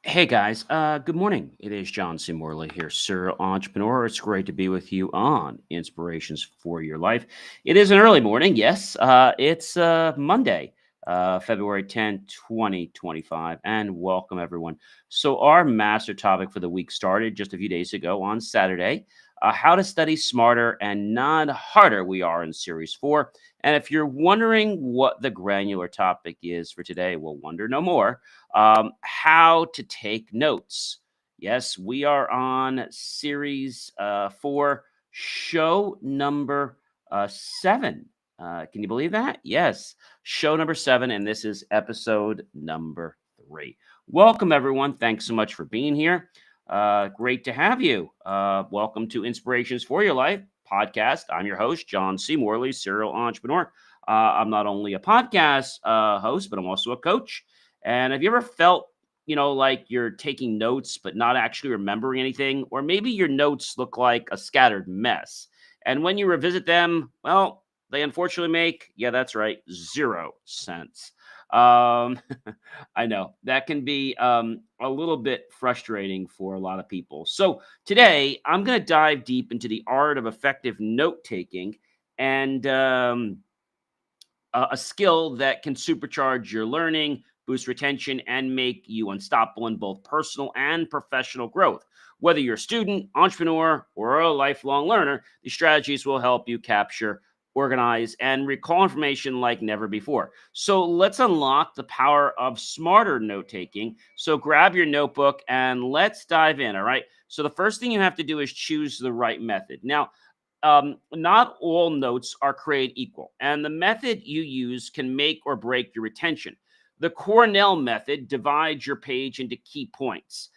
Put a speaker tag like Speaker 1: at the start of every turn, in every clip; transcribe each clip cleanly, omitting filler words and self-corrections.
Speaker 1: Hey guys, good morning. It is John C. Morley here, serial entrepreneur. It's great to be with you on Inspirations for Your Life. It is an early morning, yes. It's Monday, February 10th, 2025, and welcome everyone. So, our master topic for the week started just a few days ago on Saturday, how to study smarter and not harder. We are in Series 4. And if you're wondering what the granular topic is for today, well, wonder no more. How to take notes. Yes, we are on series 4, show number 7. Can you believe that? Yes, show number 7, and this is episode number 3. Welcome, everyone. Thanks so much for being here. Great to have you. Welcome to Inspirations for Your Life podcast. I'm your host, John C. Morley, serial entrepreneur. I'm not only a podcast host, but I'm also a coach. And have you ever felt, like you're taking notes, but not actually remembering anything? Or maybe your notes look like a scattered mess. And when you revisit them, well, they unfortunately make, yeah, that's right, 0 sense. Um, I know that can be a little bit frustrating for a lot of people. So today, I'm going to dive deep into the art of effective note taking and a skill that can supercharge your learning, boost retention, and make you unstoppable in both personal and professional growth. Whether you're a student, entrepreneur, or a lifelong learner, these strategies will help you capture, organize, and recall information like never before. So let's unlock the power of smarter note taking. So grab your notebook and let's dive in. All right. So the first thing you have to do is choose the right method. Now, not all notes are created equal, and the method you use can make or break your retention. The Cornell method divides your page into key points,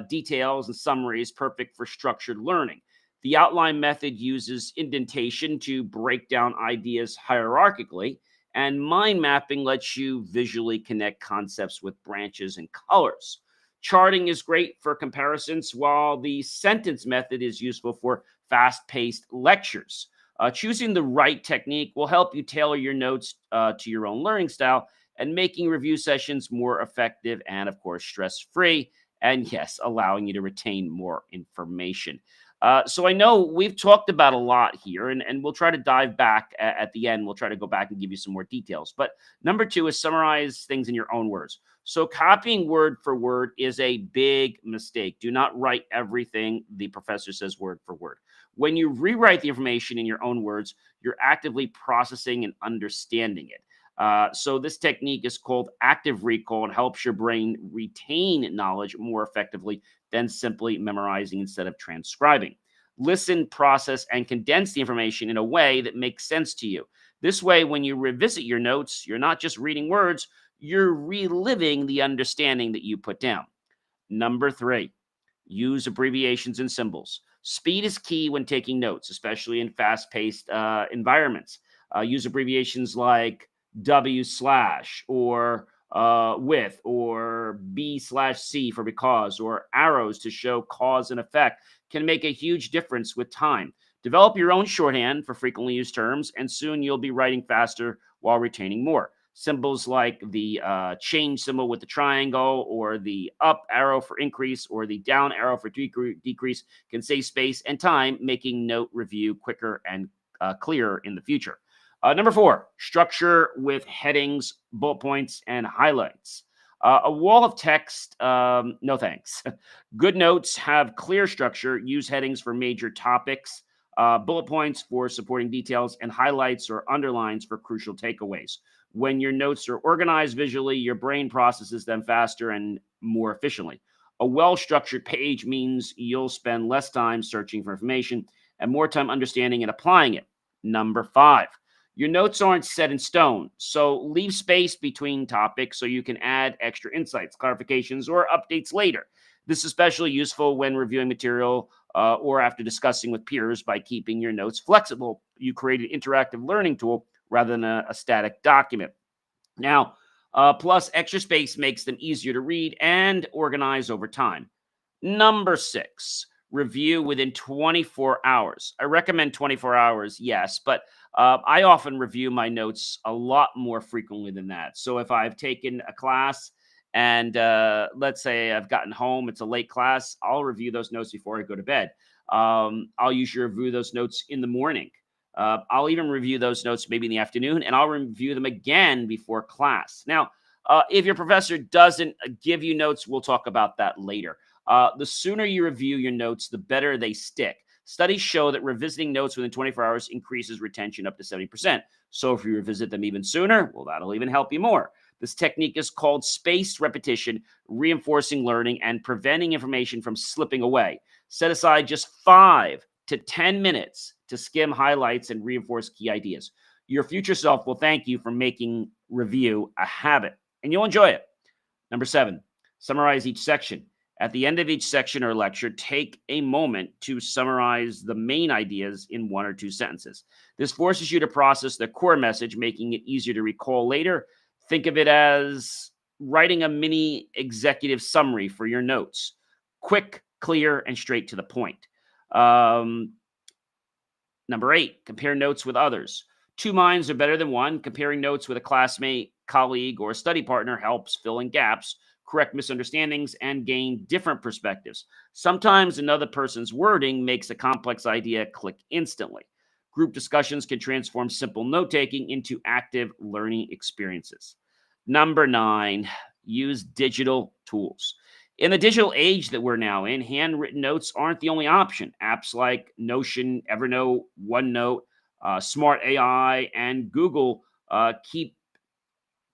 Speaker 1: details, and summaries, perfect for structured learning. The outline method uses indentation to break down ideas hierarchically, and mind mapping lets you visually connect concepts with branches and colors. Charting is great for comparisons, while the sentence method is useful for fast paced lectures. Choosing the right technique will help you tailor your notes to your own learning style and making review sessions more effective and, of course, stress free. And yes, allowing you to retain more information. So I know we've talked about a lot here, and we'll try to dive back at the end. We'll try to go back and give you some more details. But number two is summarize things in your own words. So copying word for word is a big mistake. Do not write everything the professor says word for word. When you rewrite the information in your own words, you're actively processing and understanding it. So this technique is called active recall and helps your brain retain knowledge more effectively than simply memorizing instead of transcribing. Listen, process, and condense the information in a way that makes sense to you. This way, when you revisit your notes, you're not just reading words, you're reliving the understanding that you put down. Number three, use abbreviations and symbols. Speed is key when taking notes, especially in fast paced environments. Use abbreviations like W slash or with or B slash C for because or arrows to show cause and effect can make a huge difference with time. Develop your own shorthand for frequently used terms, and soon you'll be writing faster while retaining more. Symbols like the change symbol with the triangle, or the up arrow for increase, or the down arrow for decrease can save space and time, making note review quicker and clearer in the future. Number four, structure with headings, bullet points, and highlights. A wall of text, no thanks. Good notes have clear structure. Use headings for major topics, bullet points for supporting details, and highlights or underlines for crucial takeaways. When your notes are organized visually, your brain processes them faster and more efficiently. A well structured page means you'll spend less time searching for information and more time understanding and applying it. Number five, your notes aren't set in stone, so leave space between topics so you can add extra insights, clarifications, or updates later. This is especially useful when reviewing material or after discussing with peers. By keeping your notes flexible, you create an interactive learning tool rather than a static document. Now, plus extra space makes them easier to read and organize over time. Number six, review within 24 hours. I recommend 24 hours, yes, but I often review my notes a lot more frequently than that. So if I've taken a class And let's say I've gotten home, it's a late class, I'll review those notes before I go to bed. I'll usually review those notes in the morning. I'll even review those notes maybe in the afternoon, and I'll review them again before class. Now, if your professor doesn't give you notes, we'll talk about that later. The sooner you review your notes, the better they stick. Studies show that revisiting notes within 24 hours increases retention up to 70%. So if you revisit them even sooner, well, that'll even help you more. This technique is called spaced repetition, reinforcing learning and preventing information from slipping away. Set aside just 5 to 10 minutes to skim highlights and reinforce key ideas. Your future self will thank you for making review a habit, and you'll enjoy it. Number 7, summarize each section. At the end of each section or lecture, take a moment to summarize the main ideas in 1 or 2 sentences. This forces you to process the core message, making it easier to recall later. Think of it as writing a mini executive summary for your notes. Quick, clear, and straight to the point. Number 8, compare notes with others. 2 minds are better than 1. Comparing notes with a classmate, colleague, or a study partner helps fill in gaps, correct misunderstandings, and gain different perspectives. Sometimes another person's wording makes a complex idea click instantly. Group discussions can transform simple note-taking into active learning experiences. Number 9, use digital tools. In the digital age that we're now in, handwritten notes aren't the only option. Apps like Notion, Evernote, OneNote, Smart AI, and Google keep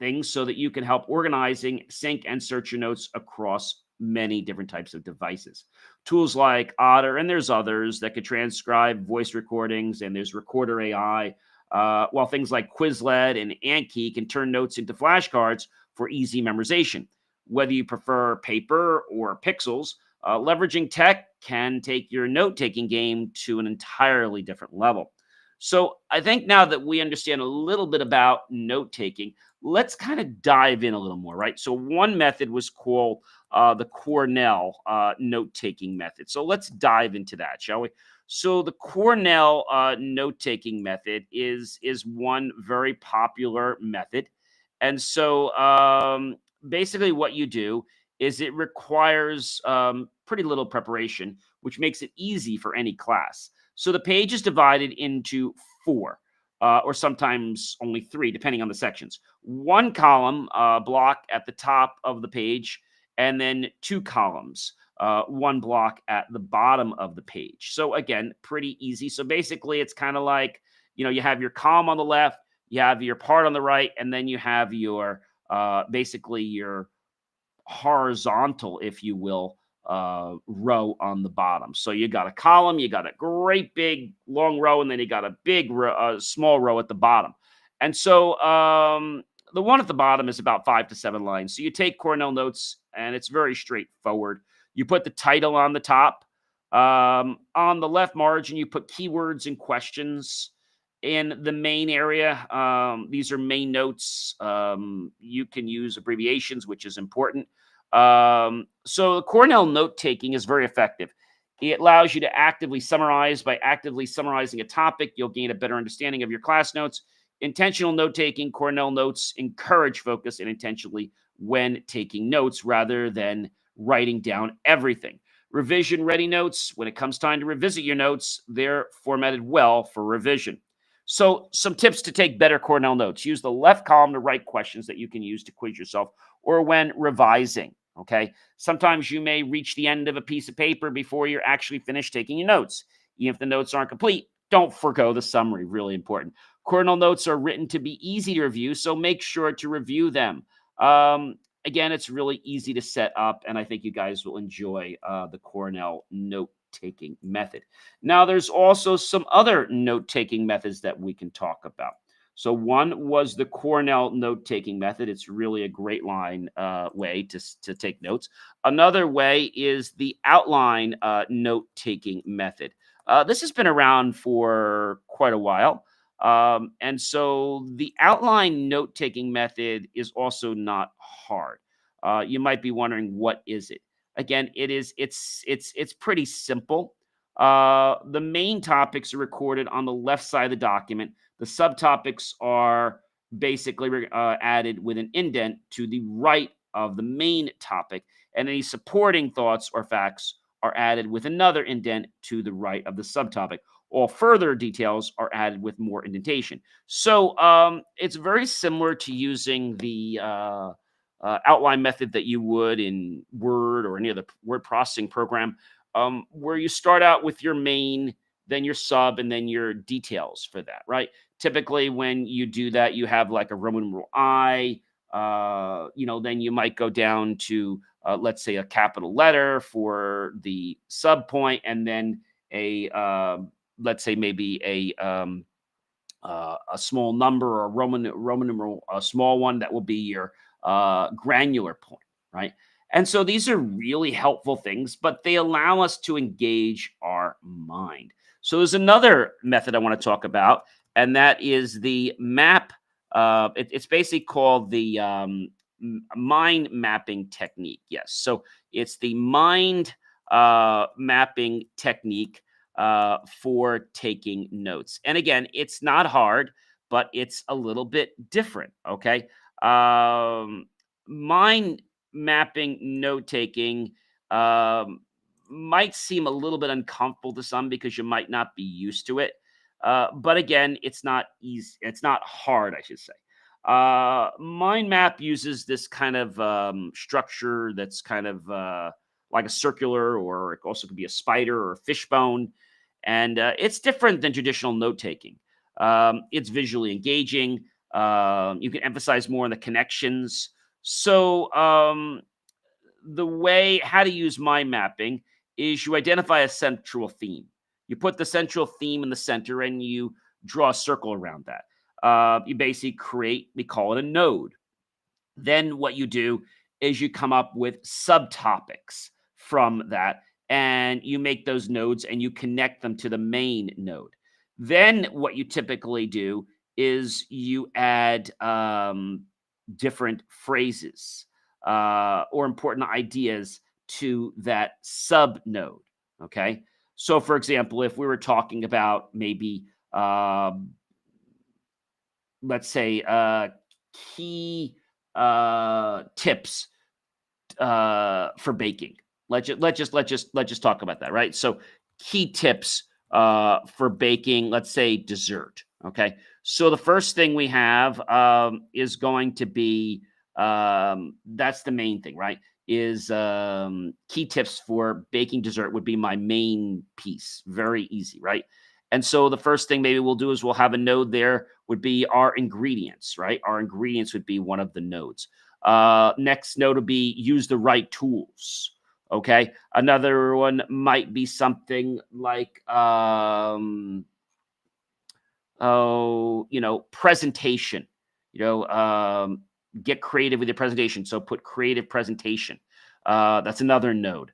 Speaker 1: things so that you can help organizing, sync, and search your notes across many different types of devices. Tools like Otter, and there's others that could transcribe voice recordings, and there's Recorder AI, while things like Quizlet and Anki can turn notes into flashcards for easy memorization. Whether you prefer paper or pixels, leveraging tech can take your note-taking game to an entirely different level. So I think now that we understand a little bit about note-taking, let's kind of dive in a little more, right? So one method was called the Cornell note-taking method. So let's dive into that, shall we? So the Cornell note-taking method is one very popular method. And so basically what you do is it requires pretty little preparation, which makes it easy for any class. So the page is divided into 4, or sometimes only 3, depending on the sections. 1 column block at the top of the page, and then 2 columns, 1 block at the bottom of the page. So again, pretty easy. So basically, it's kind of like, you have your column on the left, you have your part on the right, and then you have your basically your horizontal, if you will, row on the bottom. So you got a column, you got a great big long row, and then you got a big small row at the bottom. And so the one at the bottom is about 5 to 7 lines. So you take Cornell notes, and it's very straightforward. You put the title on the top. On the left margin, you put keywords and questions. In the main area, these are main notes. You can use abbreviations, which is important. So Cornell note-taking is very effective. It allows you to actively summarize. By actively summarizing a topic, you'll gain a better understanding of your class notes. Intentional note-taking, Cornell notes encourage focus and intentionally when taking notes rather than writing down everything. Revision-ready notes, when it comes time to revisit your notes, they're formatted well for revision. So some tips to take better Cornell notes. Use the left column to write questions that you can use to quiz yourself or when revising, okay? Sometimes you may reach the end of a piece of paper before you're actually finished taking your notes. Even if the notes aren't complete, don't forgo the summary, really important. Cornell notes are written to be easy to review, so make sure to review them. Again, it's really easy to set up, and I think you guys will enjoy the Cornell note-taking method. Now, there's also some other note-taking methods that we can talk about. So one was the Cornell note-taking method. It's really a great way to take notes. Another way is the outline note-taking method. This has been around for quite a while. And so the outline note-taking method is also not hard. You might be wondering, what is it? Again, it's pretty simple. The main topics are recorded on the left side of the document. The subtopics are basically added with an indent to the right of the main topic, and any supporting thoughts or facts are added with another indent to the right of the subtopic. All further details are added with more indentation. So it's very similar to using the outline method that you would in Word or any other word processing program, where you start out with your main, then your sub, and then your details for that, right? Typically, when you do that, you have like a Roman numeral I. Then you might go down to, let's say, a capital letter for the sub point, and then let's say maybe a small number or a Roman numeral, a small one that will be your granular point, right? And so these are really helpful things, but they allow us to engage our mind. So there's another method I want to talk about, and that is the map. It's basically called the mind mapping technique. Yes. So it's the mind mapping technique for taking notes. And again, it's not hard, but it's a little bit different. Okay. Mind mapping note taking might seem a little bit uncomfortable to some because you might not be used to it. But again, it's not easy. It's not hard, I should say. Mind map uses this kind of structure that's kind of like a circular, or it also could be a spider or a fishbone. And it's different than traditional note taking. It's visually engaging. You can emphasize more on the connections. So, how to use mind mapping is you identify a central theme. You put the central theme in the center and you draw a circle around that. You basically we call it a node. Then what you do is you come up with subtopics from that, and you make those nodes and you connect them to the main node. Then what you typically do is you add different phrases or important ideas to that sub node. Okay. So, for example, if we were talking about maybe, let's say, key tips for baking. Let's just talk about that, right? So, key tips for baking, let's say dessert. Okay. So the first thing we have is going to be that's the main thing, right? Is key tips for baking dessert would be my main piece. Very easy, right? And so the first thing maybe we'll do is we'll have a node there would be our ingredients, right? Our ingredients would be one of the nodes. Next node would be use the right tools. Okay. Another one might be something like, presentation. Get creative with your presentation. So put creative presentation. That's another node.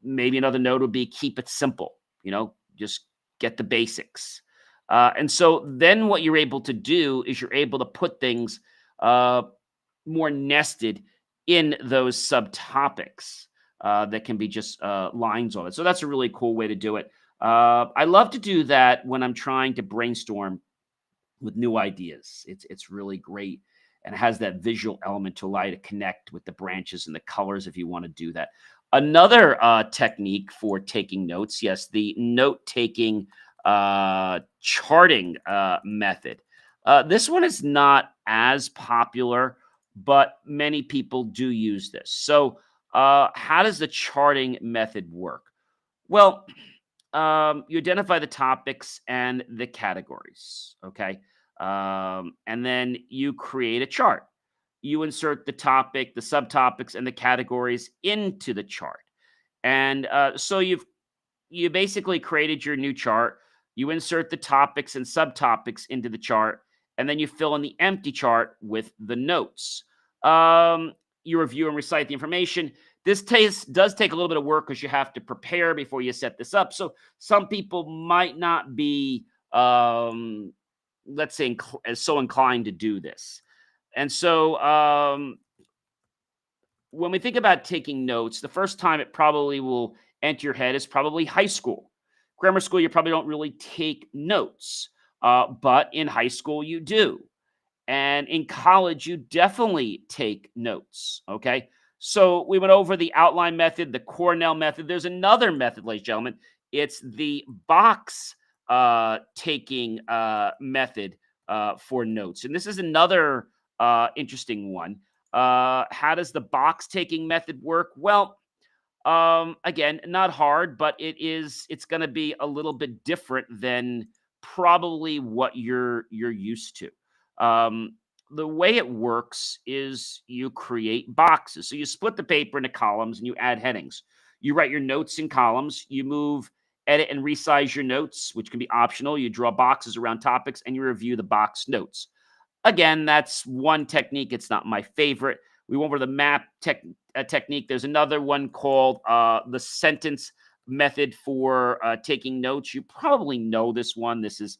Speaker 1: Maybe another node would be keep it simple. Just get the basics. And so then what you're able to do is you're able to put things more nested in those subtopics that can be just lines on it. So that's a really cool way to do it. I love to do that when I'm trying to brainstorm with new ideas. It's really great, and it has that visual element to allow you to connect with the branches and the colors if you want to do that. Another technique for taking notes, yes, the note-taking charting method. This one is not as popular, but many people do use this. So how does the charting method work? Well, you identify the topics and the categories, okay? And then you create a chart. You insert the topic, the subtopics, and the categories into the chart. And so you basically created your new chart. You insert the topics and subtopics into the chart, and then you fill in the empty chart with the notes. You review and recite the information. This does take a little bit of work because you have to prepare before you set this up. So some people might not be, let's say, so inclined to do this. And so when we think about taking notes, the first time it probably will enter your head is probably high school. Grammar school, you probably don't really take notes, but in high school you do. And in college, you definitely take notes. Okay. So we went over the outline method, the Cornell method. There's another method, ladies and gentlemen. It's the box taking method for notes. And this is another interesting one. How does the box taking method work? Well, again, not hard, but it's going to be a little bit different than probably what you're used to. The way it works is you create boxes. So you split the paper into columns and you add headings. You write your notes in columns. You move, edit, and resize your notes, which can be optional. You draw boxes around topics and you review the box notes. Again, that's one technique. It's not my favorite. We went over the map technique. There's another one called the sentence method for taking notes. You probably know this one. This is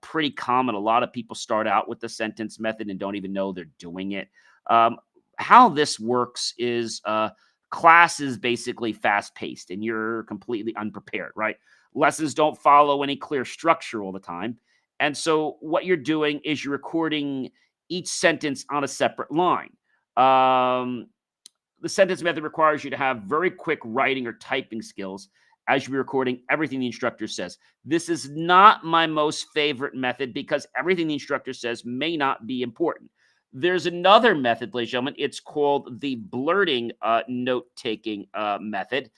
Speaker 1: pretty common. A lot of people start out with the sentence method and don't even know they're doing it. How this works is class is basically fast paced and you're completely unprepared, right? Lessons don't follow any clear structure all the time. And so what you're doing is you're recording each sentence on a separate line. Um, the sentence method requires you to have very quick writing or typing skills as you're recording everything the instructor says. This is not my most favorite method because everything the instructor says may not be important. There's another method, ladies and gentlemen. It's called the blurting note-taking method.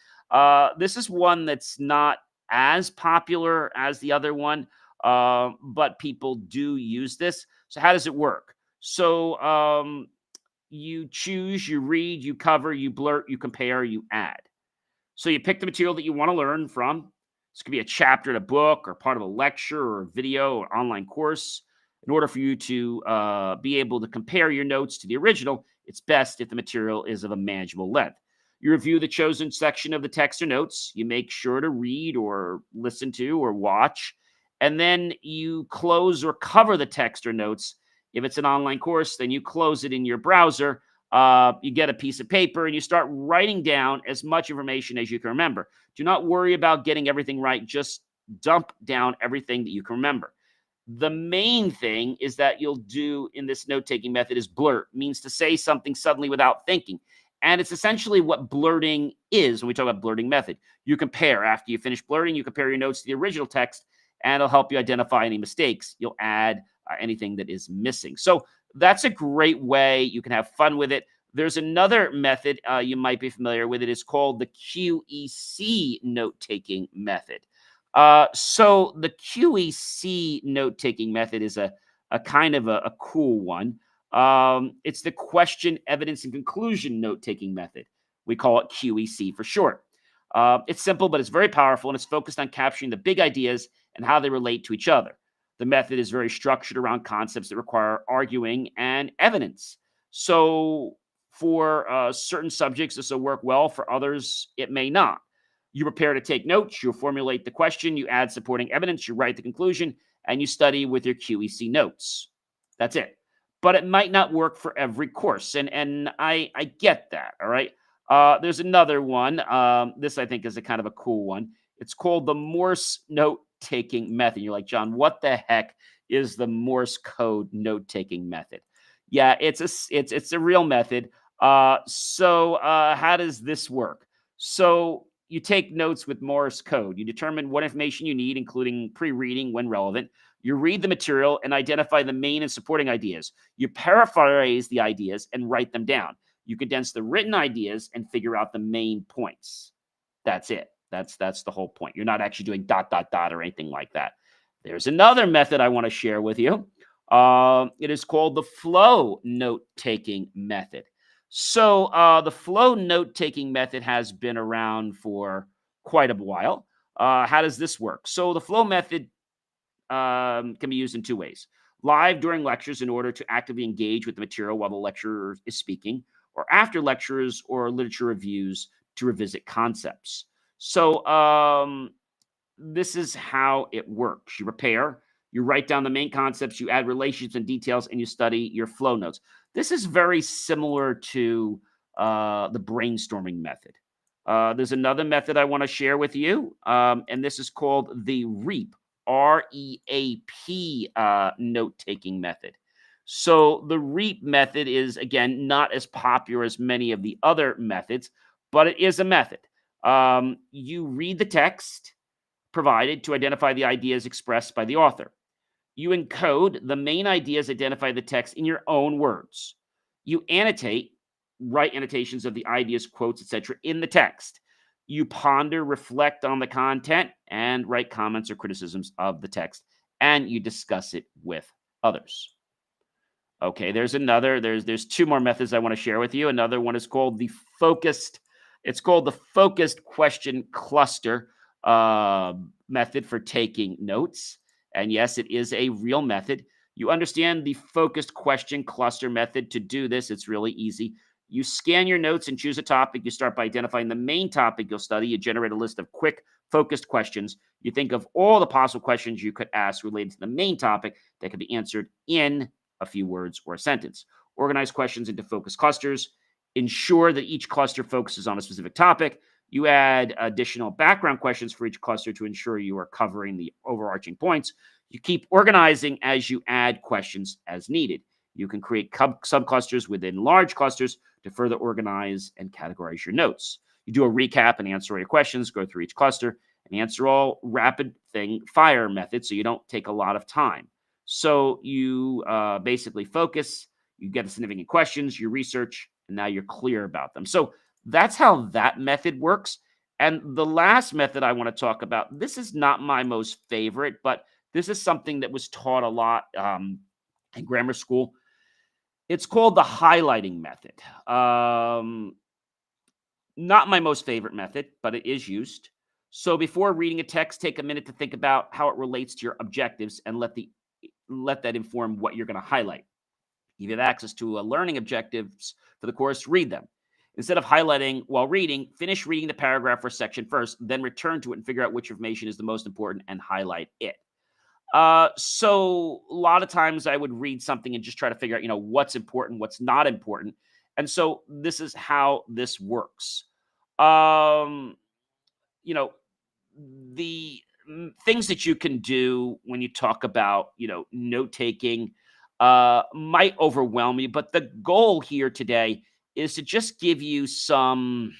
Speaker 1: This is one that's not as popular as the other one, but people do use this. So how does it work? So you choose, you read, you cover, you blurt, you compare, you add. So you pick the material that you want to learn from. This could be a chapter in a book or part of a lecture or a video or online course. In order for you to be able to compare your notes to the original, it's best if the material is of a manageable length. You review the chosen section of the text or notes. You make sure to read or listen to or watch. And then you close or cover the text or notes. If it's an online course, then you close it in your browser. You get a piece of paper and you start writing down as much information as you can remember. Do not worry about getting everything right. Just dump down everything that you can remember. The main thing is that you'll do in this note-taking method is blurt, means to say something suddenly without thinking. And it's essentially what blurting is when we talk about blurting method. You compare. After you finish blurting, you compare your notes to the original text, and it'll help you identify any mistakes. You'll add anything that is missing. So that's a great way. You can have fun with it. There's another method you might be familiar with. It is called the QEC note-taking method. So the QEC note-taking method is a kind of a cool one. It's the question, evidence, and conclusion note-taking method. We call it QEC for short. It's simple, but it's very powerful, and it's focused on capturing the big ideas and how they relate to each other. The method is very structured around concepts that require arguing and evidence. So for certain subjects, this will work well. For others, it may not. You prepare to take notes, you formulate the question, you add supporting evidence, you write the conclusion, and you study with your QEC notes. That's it. But it might not work for every course, and I get that, all right? There's another one. This, I think, is a kind of a cool one. It's called the Morse note-taking method. You're like, John, what the heck is the Morse code note-taking method? Yeah, it's a real method. So how does this work? So you take notes with Morse code. You determine what information you need, including pre-reading when relevant. You read the material and identify the main and supporting ideas. You paraphrase the ideas and write them down. You condense the written ideas and figure out the main points. That's it. That's the whole point. You're not actually doing ... or anything like that. There's another method I want to share with you. It is called the flow note-taking method. So the flow note-taking method has been around for quite a while. How does this work? So the flow method can be used in two ways. Live during lectures in order to actively engage with the material while the lecturer is speaking, or after lectures or literature reviews to revisit concepts. So this is how it works. You prepare, you write down the main concepts, you add relationships and details, and you study your flow notes. This is very similar to the brainstorming method. There's another method I want to share with you, and this is called the REAP, REAP note-taking method. So the REAP method is, again, not as popular as many of the other methods, but it is a method. You read the text provided to identify the ideas expressed by the author. You encode the main ideas identified in the text in your own words. You annotate, write annotations of the ideas, quotes, etc., in the text. You ponder, reflect on the content, and write comments or criticisms of the text, and you discuss it with others. Okay, there's two more methods I want to share with you. Another one is called the focused, it's called the focused question cluster method for taking notes. And yes, it is a real method. You understand the focused question cluster method. To do this, it's really easy. You scan your notes and choose a topic. You start by identifying the main topic you'll study. You generate a list of quick, focused questions. You think of all the possible questions you could ask related to the main topic that could be answered in a few words or a sentence. Organize questions into focus clusters. Ensure that each cluster focuses on a specific topic. You add additional background questions for each cluster to ensure you are covering the overarching points. You keep organizing as you add questions as needed. You can create subclusters within large clusters to further organize and categorize your notes. You do a recap and answer all your questions, go through each cluster, and answer all rapid fire methods so you don't take a lot of time. So you basically focus, you get the significant questions, you research, and now you're clear about them. So that's how that method works. And the last method I want to talk about, this is not my most favorite, but this is something that was taught a lot in grammar school. It's called the highlighting method. Not my most favorite method, but it is used. So before reading a text, take a minute to think about how it relates to your objectives and let that inform what you're going to highlight. If you have access to learning objectives for the course, read them. Instead of highlighting while reading, finish reading the paragraph or section first, then return to it and figure out which information is the most important and highlight it. So a lot of times I would read something and just try to figure out, what's important, what's not important. And so this is how this works. Um, you know, the things that you can do when you talk about, note taking might overwhelm you, but the goal here today is to just give you some,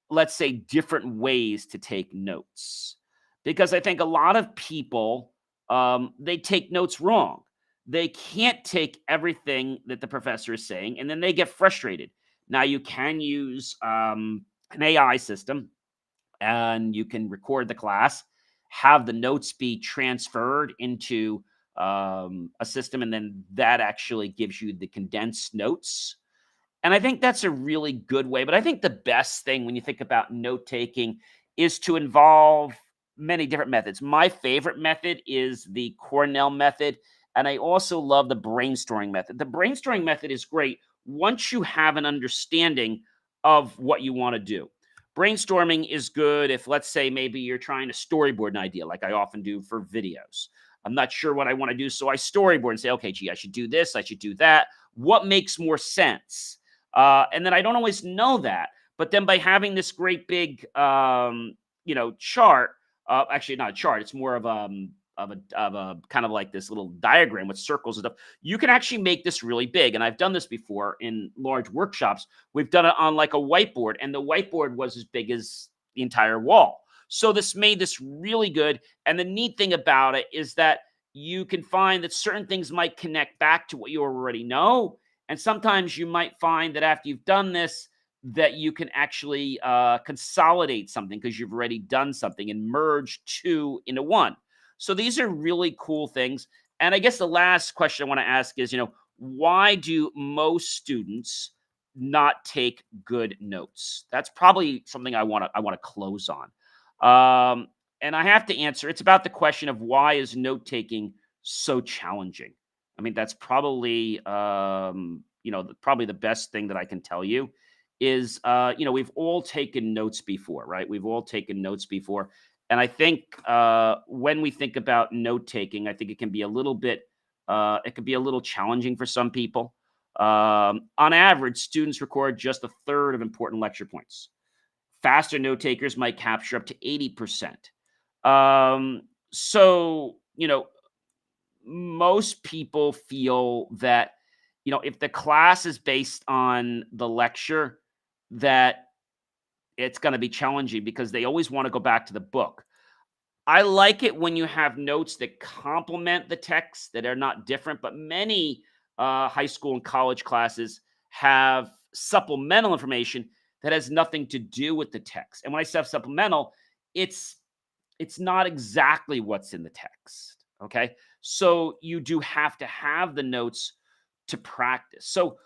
Speaker 1: let's say, different ways to take notes. Because I think a lot of people, they take notes wrong. They can't take everything that the professor is saying, and then they get frustrated. Now, you can use an AI system, and you can record the class, have the notes be transferred into a system, and then that actually gives you the condensed notes. And I think that's a really good way. But I think the best thing when you think about note taking is to involve many different methods. My favorite method is the Cornell method. And I also love the brainstorming method. The brainstorming method is great once you have an understanding of what you want to do. Brainstorming is good if, let's say, maybe you're trying to storyboard an idea, like I often do for videos. I'm not sure what I want to do, so I storyboard and say, okay, gee, I should do this, I should do that. What makes more sense? And then I don't always know that. But then by having this great big, chart, actually not a chart, it's more of a kind of like this little diagram with circles and stuff. You can actually make this really big. And I've done this before in large workshops. We've done it on like a whiteboard, and the whiteboard was as big as the entire wall. So this made this really good. And the neat thing about it is that you can find that certain things might connect back to what you already know. And sometimes you might find that after you've done this, that you can actually consolidate something because you've already done something and merge two into one. So these are really cool things. And I guess the last question I want to ask is, why do most students not take good notes? That's probably something I want to close on. And I have to answer. It's about the question of why is note taking so challenging? I mean, that's probably probably the best thing that I can tell you is we've all taken notes before, right? We've all taken notes before. And I think when we think about note taking, I think it can be a little bit, it could be a little challenging for some people. On average, students record just a third of important lecture points. Faster note takers might capture up to 80%. So, most people feel that, if the class is based on the lecture, that it's going to be challenging because they always want to go back to the book. I like it when you have notes that complement the text that are not different, but many high school and college classes have supplemental information that has nothing to do with the text. And when I say supplemental, it's it's not exactly what's in the text. Okay. So you do have to have the notes to practice. So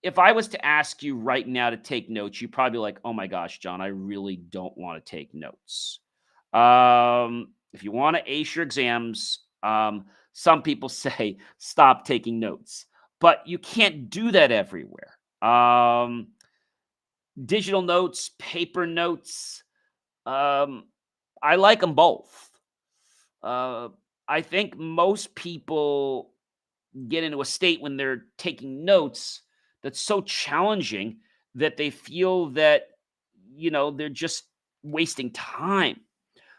Speaker 1: if I was to ask you right now to take notes, you'd probably be like, oh my gosh, John, I really don't want to take notes. If you want to ace your exams, some people say stop taking notes, but you can't do that everywhere. Digital notes, paper notes, um, I like them both. Uh, I think most people get into a state when they're taking notes that's so challenging that they feel that, they're just wasting time.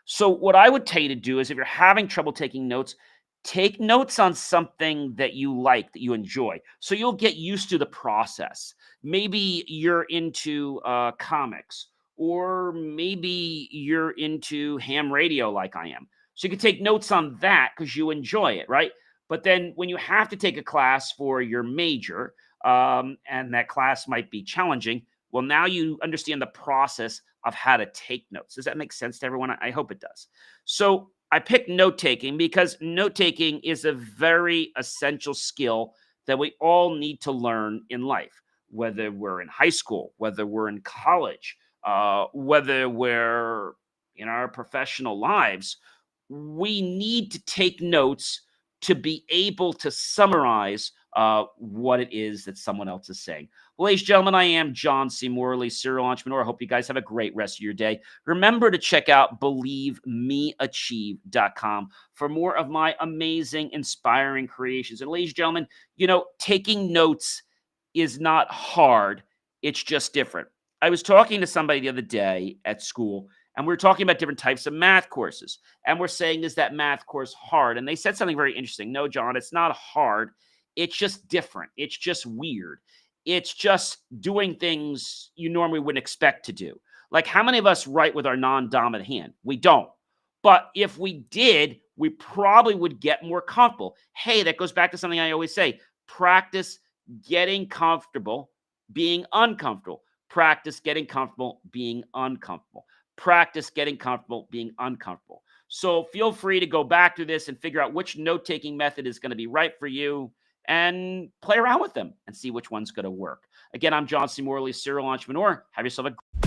Speaker 1: So, what I would tell you to do is if you're having trouble taking notes, take notes on something that you like, that you enjoy. So, you'll get used to the process. Maybe you're into comics, or maybe you're into ham radio like I am. So, you can take notes on that because you enjoy it, right? But then when you have to take a class for your major, and that class might be challenging, well, now you understand the process of how to take notes. Does that make sense to everyone? I hope it does. So I picked note taking because note taking is a very essential skill that we all need to learn in life, whether we're in high school, whether we're in college, whether we're in our professional lives. We need to take notes to be able to summarize what it is that someone else is saying. Well, ladies and gentlemen, I am John C. Morley, serial entrepreneur. I hope you guys have a great rest of your day. Remember to check out believemeachieve.com for more of my amazing, inspiring creations. And ladies and gentlemen, taking notes is not hard. It's just different. I was talking to somebody the other day at school, and we were talking about different types of math courses. And we're saying, is that math course hard? And they said something very interesting. No, John, it's not hard. It's just different. It's just weird. It's just doing things you normally wouldn't expect to do. Like, how many of us write with our non-dominant hand? We don't. But if we did, we probably would get more comfortable. Hey, that goes back to something I always say. Practice getting comfortable being uncomfortable. Practice getting comfortable being uncomfortable. Practice getting comfortable being uncomfortable. So feel free to go back to this and figure out which note-taking method is going to be right for you and play around with them and see which one's going to work. Again, I'm John C. Morley, serial entrepreneur. Have yourself a